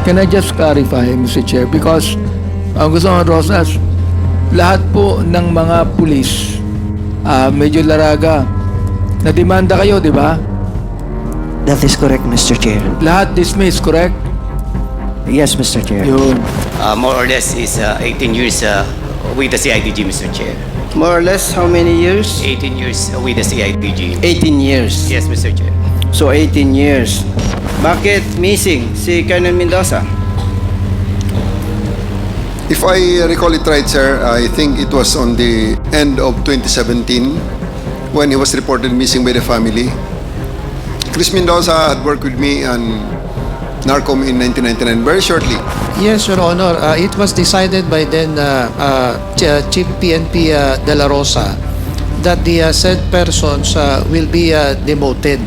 Can I just clarify, Mr. Chair? Because ang gusto ng Rosas, lahat po ng mga pulis, medyo laraga, na-demanda kayo, di ba? That is correct, Mr. Chair. Lahat dismissed, correct? Yes, Mr. Chair. Yun. More or less is 18 years with the CIDG, Mr. Chair. More or less, how many years? 18 years with the CIDG. 18 years. Yes, Mr. Chair. So, 18 years. Bakit missing si Colonel Mendoza? If I recall it right, sir, I think it was on the end of 2017 when he was reported missing by the family. Chris Mendoza had worked with me on NARCOM in 1999, very shortly. Yes, Your Honor. It was decided by then Chief PNP De La Rosa that the said persons will be demoted.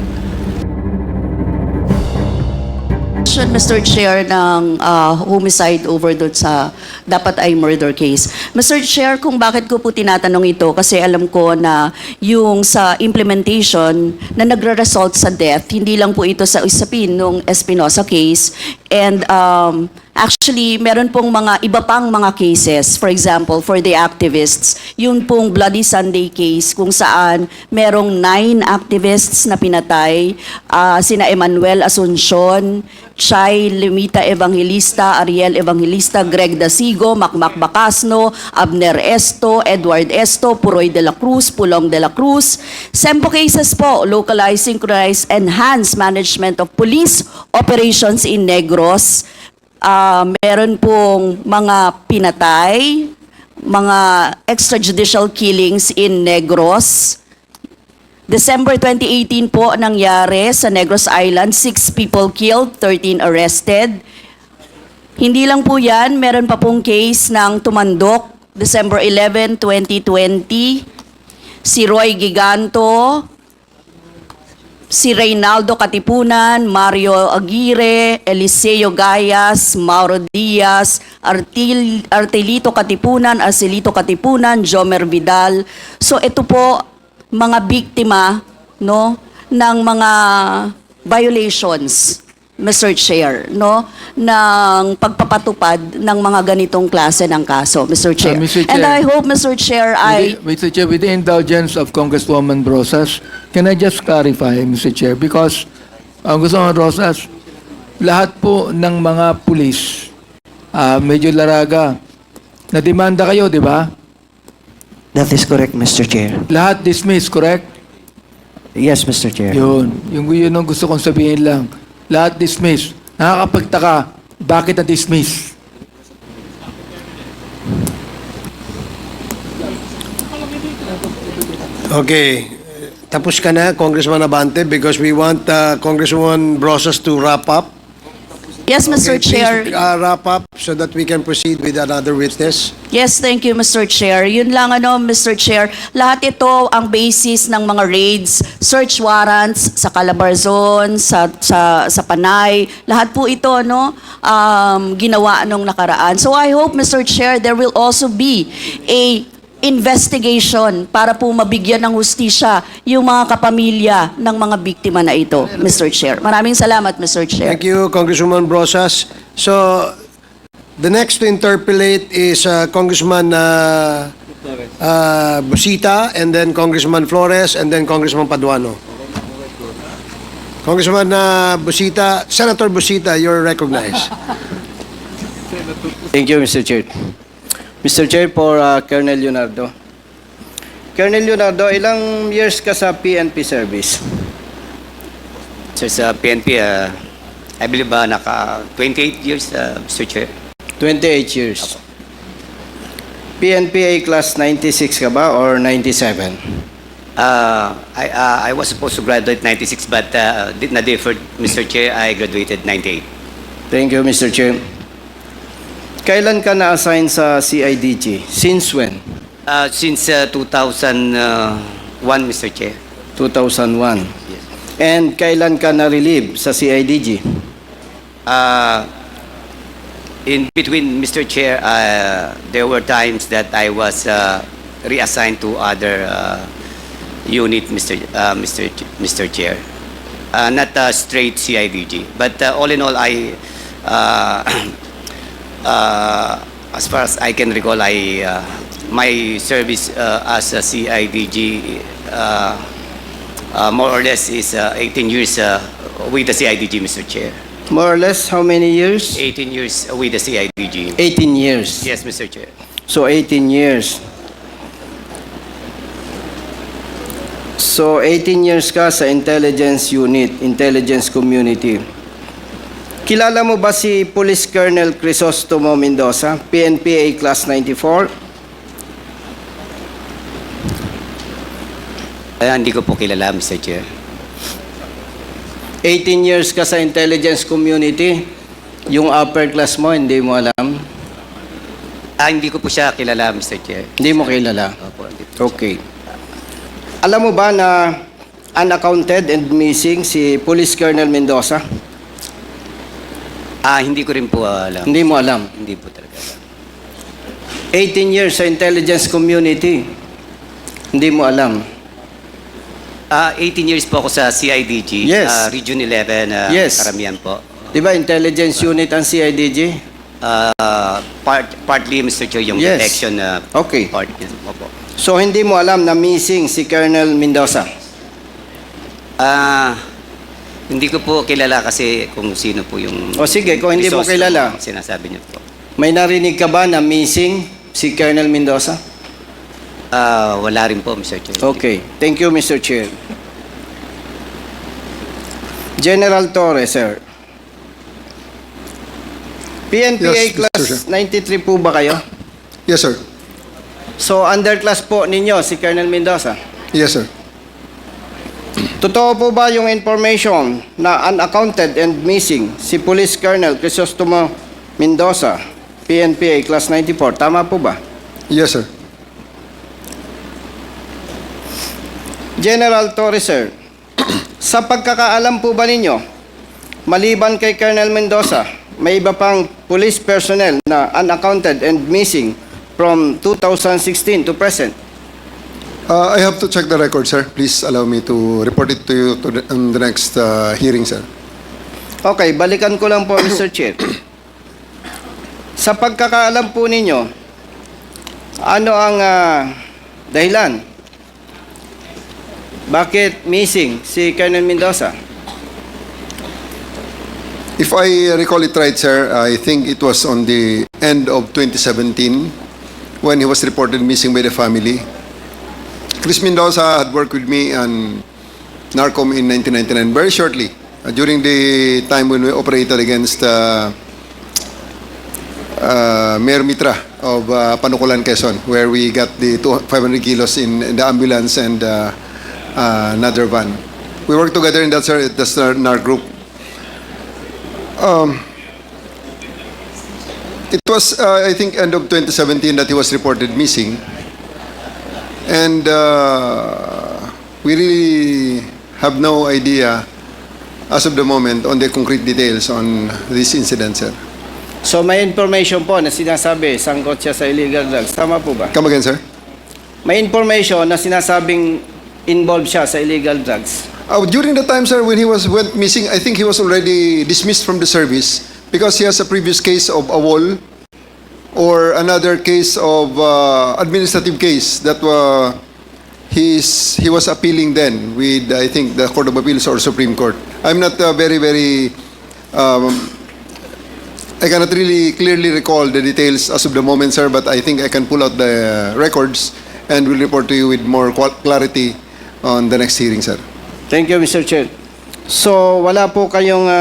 Mr. Chair, ng homicide over doon sa dapat ay murder case. Mr. Chair, kung bakit ko po tinatanong ito, kasi alam ko na yung sa implementation na nagre-result sa death, hindi lang po ito sa usapin nung Espinosa case. And actually, meron pong mga iba pang mga cases. For example, for the activists, yun pong Bloody Sunday case kung saan merong 9 activists na pinatay, sina Emmanuel Asuncion, Chay Limita Evangelista, Ariel Evangelista, Greg Dasigo, Macmac Bacasno, Abner Esto, Edward Esto, Puroy de la Cruz, Pulong de la Cruz. Sempo cases po, localized, synchronized, enhanced management of police operations in Negros. Meron pong mga pinatay, mga extrajudicial killings in Negros. December 2018 po nangyari sa Negros Island, 6 people killed, 13 arrested. Hindi lang po yan, meron pa pong case ng Tumandok, December 11, 2020. Si Roy Giganto, si Reynaldo Katipunan, Mario Aguirre, Eliseo Gayas, Mauro Diaz, Artelito Katipunan, Arcelito Katipunan, Jomer Vidal. So ito po, mga biktima, no, ng mga violations, Mr. Chair, no, ng pagpapatupad ng mga ganitong klase ng kaso, Mr. Chair. Mr. Chair. And I hope, Mr. Chair, Mr. Chair, with the indulgence of Congresswoman Rosas, can I just clarify, Mr. Chair? Because ang gusto ng Rosas, lahat po ng mga pulis, medyo laraga, na-demanda kayo, di ba? That is correct, Mr. Chair. Lahat dismissed, correct? Yes, Mr. Chair. Yun ang gusto kong sabihin lang. Lahat dismissed. Nakakapagtaka, bakit na-dismiss? Okay. Tapos ka na, Congressman Abante, because we want Congresswoman Brosas to wrap up. yes, Mr. Okay, Chair. please, wrap up so that we can proceed with another witness. Yes, thank you, Mr. Chair. Yun lang, Mr. Chair. Lahat ito ang basis ng mga raids, search warrants sa Calabarzon, sa Panay. Lahat po ito, ginawa nung nakaraan. So I hope, Mr. Chair, there will also be a investigation para po mabigyan ng hustisya yung mga kapamilya ng mga biktima na ito, Mr. Chair. Maraming salamat, Mr. Chair. Thank you, Congresswoman Brosas. So, the next to interpolate is Congressman Busita, and then Congressman Flores, and then Congressman Paduano. Congressman Busita, Senator Busita, you're recognized. Thank you, Mr. Chair. Mr. Chair, for Colonel Leonardo. Colonel Leonardo, ilang years ka sa PNP service? So sa PNP, I believe naka 28 years, Mr. Chair. 28 years. PNPA class 96 ka ba or 97? I was supposed to graduate 96 but na-deferred, Mr. Chair. I graduated 98. Thank you, Mr. Chair. Kailan ka na-assign sa CIDG? Since when? Since 2001, Mr. Chair. 2001. Yes. And kailan ka na-relieve sa CIDG? In between, Mr. Chair, there were times that I was reassigned to other unit, Mr. Chair. Not straight CIDG, but all in all, uh, as far as I can recall, my service as a CIDG more or less is 18 years with the CIDG, Mr. Chair. More or less, how many years? 18 years with the CIDG. 18 years. Yes, Mr. Chair. So 18 years. So 18 years ka sa intelligence unit, intelligence community. Kilala mo ba si Police Colonel Crisostomo Mendoza, PNPA Class 94? Hindi ko po kilala, Mr. Chair. 18 years ka sa intelligence community, yung upper class mo, hindi mo alam? Hindi ko po siya kilala, Mr. Chair. Hindi mo kilala? Opo, hindi po. Okay. Alam mo ba na unaccounted and missing si Police Colonel Mendoza? Hindi ko rin po alam. Hindi mo alam. Hindi po talaga alam. 18 years sa intelligence community, hindi mo alam. 18 years po ako sa CIDG. Yes. Region 11, Yes. karamihan po. Di ba intelligence unit ang CIDG? Partly, Mr. Chair, yung Yes. detection Okay. part niya. Opo. So hindi mo alam na missing si Colonel Mendoza? Hindi ko po kilala kasi kung sino po yung... O sige, kung hindi mo resource kilala. na sinasabi niyo po. May narinig ka ba na missing si Colonel Mendoza? Wala rin po, Mr. Chair. Okay. Thank you, Mr. Chair. General Torres, sir. PNPA Yes, Mr. Class Chair. 93 po ba kayo? Yes, sir. So, underclass po ninyo si Colonel Mendoza? Yes, sir. Totoo po ba yung information na unaccounted and missing si Police Colonel Crisostomo Mendoza, PNPA Class 94? Tama po ba? Yes, sir. General Torres, sir, sa pagkakaalam po ba ninyo, maliban kay Colonel Mendoza, may iba pang police personnel na unaccounted and missing from 2016 to present? I have to check the record, sir. Please allow me to report it to you on the next hearing, sir. Okay, balikan ko lang po, Mr. Chair. Sa pagkakaalam po ninyo, ano ang dahilan? Bakit missing si Colonel Mendoza? If I recall it right, sir, I think it was on the end of 2017 when he was reported missing by the family. Chris Mendoza had worked with me on NARCOM in 1999, very shortly, during the time when we operated against Mayor Mitra of Panukulan, Quezon, where we got the 500 kilos in the ambulance and another van. We worked together in that, sir, at the NAR group. It was, I think, end of 2017 that he was reported missing. And we really have no idea, as of the moment, on the concrete details on this incident, sir. So may information po na sinasabi sangkot siya sa illegal drugs. Tama po ba? Come again, sir? May information na sinasabing involved siya sa illegal drugs. During the time, sir, when he went missing, I think he was already dismissed from the service because he has a previous case of AWOL or another case of administrative case that he was appealing then with, I think, the Court of Appeals or Supreme Court. I'm not very I cannot really clearly recall the details as of the moment, sir, but I think I can pull out the records and will report to you with more clarity on the next hearing, sir. Thank you, Mr. Chair. So, wala po kayong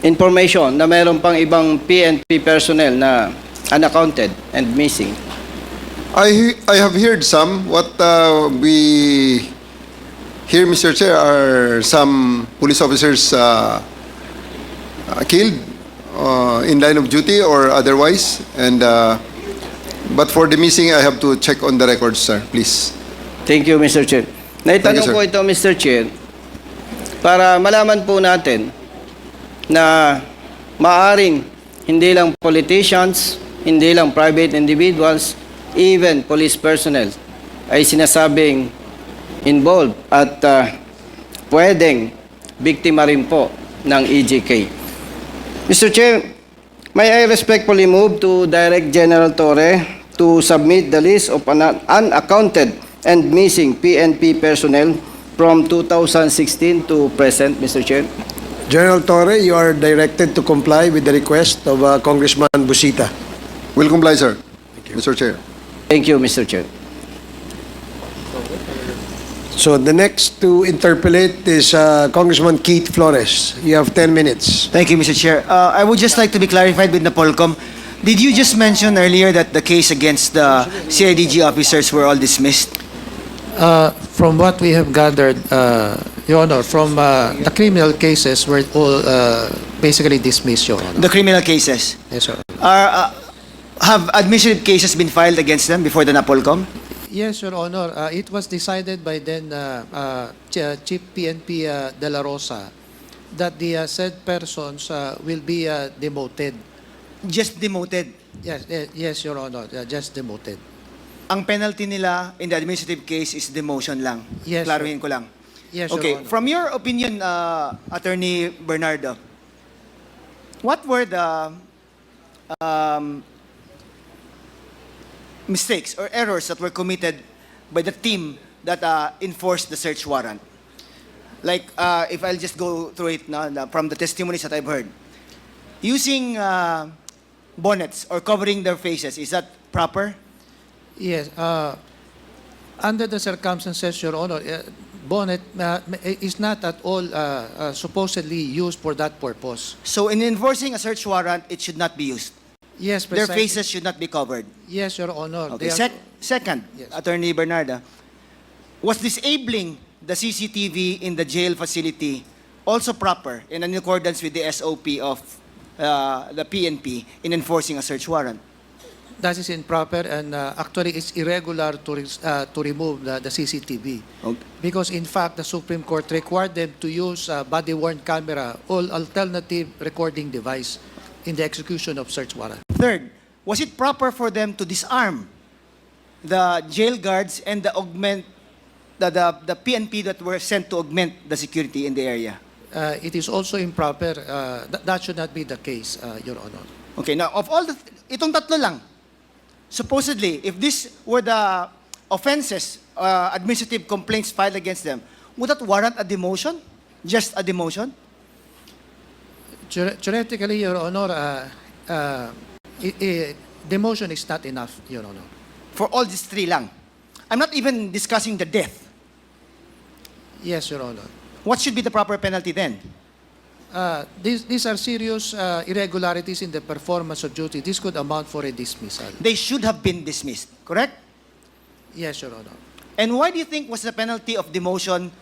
information na mayroon pang ibang PNP personnel na unaccounted and missing? I have heard some. What we hear, Mr. Chair, are some police officers killed in line of duty or otherwise. And but for the missing, I have to check on the records, sir. Please. Thank you, Mr. Chair. Naitanong sir. po ito, Mr. Chair, para malaman po natin na maaring hindi lang politicians, hindi lang private individuals, even police personnel ay sinasabing involved at pwedeng biktima rin po ng EJK. Mr. Chair, may I respectfully move to direct General Torre to submit the list of unaccounted and missing PNP personnel from 2016 to present, Mr. Chair. General Torre, you are directed to comply with the request of Congressman Busita. Will comply, sir. Mr. Chair. Thank you, Mr. Chair. So the next to interpolate is Congressman Keith Flores. You have 10 minutes. Thank you, Mr. Chair. I would just like to be clarified with Napolcom. Did you just mention earlier that the case against the CIDG officers were all dismissed? From what we have gathered, Your Honor, from the criminal cases were all basically dismissed, Your Honor. The criminal cases. Yes, sir. Have administrative cases been filed against them before the Napolcom? Yes, Your Honor. It was decided by then Chief PNP De La Rosa that the said persons will be demoted. Just demoted. Yes, Your Honor. Just demoted. Ang penalty nila in the administrative case is demotion lang. Yes, Klaruhin ko lang. Yes, Okay, Your Honor. from your opinion, Attorney Bernardo, what were the mistakes or errors that were committed by the team that enforced the search warrant? Like, if I'll just go through it now, from the testimonies that I've heard. Using bonnets or covering their faces, is that proper? Yes. Under the circumstances, Your Honor, bonnet is not at all supposedly used for that purpose. So in enforcing a search warrant, it should not be used. Yes, Their precisely. faces should not be covered. Yes, Your Honor. Okay. They are- Second, Yes. Attorney Bernarda, was disabling the CCTV in the jail facility also proper and in accordance with the SOP of the PNP in enforcing a search warrant? That is improper and actually it's irregular to remove the CCTV. Okay. Because in fact, the Supreme Court required them to use body-worn camera or alternative recording device in the execution of search warrant. Third, was it proper for them to disarm the jail guards and the PNP that were sent to augment the security in the area? It is also improper. That should not be the case, Your Honor. Okay, now of all itong tatlo lang, supposedly, if this were the offenses, administrative complaints filed against them, would that warrant a demotion? Just a demotion? Theoretically, Your Honor, demotion is not enough, Your Honor. For all these three lang. I'm not even discussing the death. Yes, Your Honor. What should be the proper penalty then? These are serious irregularities in the performance of duty. This could amount for a dismissal. They should have been dismissed, correct? Yes, Your Honor. And why do you think was the penalty of demotion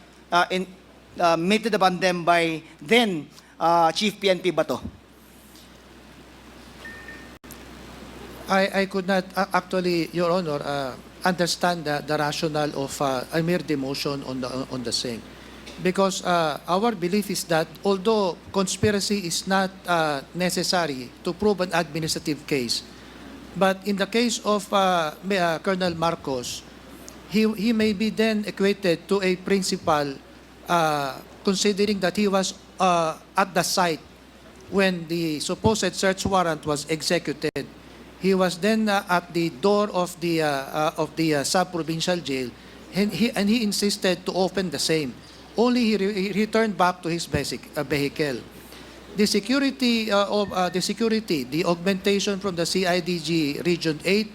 meted upon them by then Chief PNP Bato? I could not actually, Your Honor, understand the rationale of a mere demotion on the same. Because our belief is that although conspiracy is not necessary to prove an administrative case, but in the case of Colonel Marcos, he may be then equated to a principal considering that he was at the site when the supposed search warrant was executed. He was then at the door of the sub-provincial jail, and he insisted to open the same. Only he returned back to his vehicle. The security, the augmentation from the CIDG Region 8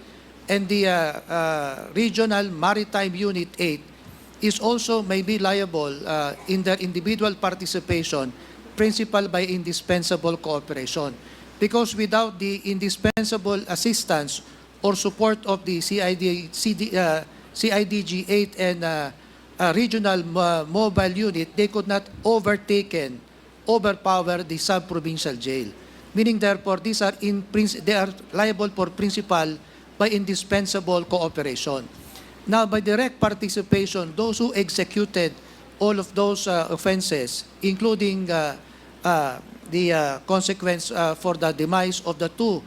and the Regional Maritime Unit 8 is also may be liable in their individual participation, principal by indispensable cooperation. Because without the indispensable assistance or support of the CIDG 8 and regional mobile unit, they could not overpower the sub-provincial jail. Meaning, therefore, they are liable for principal by indispensable cooperation. Now, by direct participation, those who executed all of those offenses, including the consequence for the demise of the two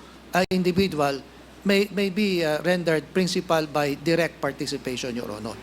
individual, may be rendered principal by direct participation, Your Honor.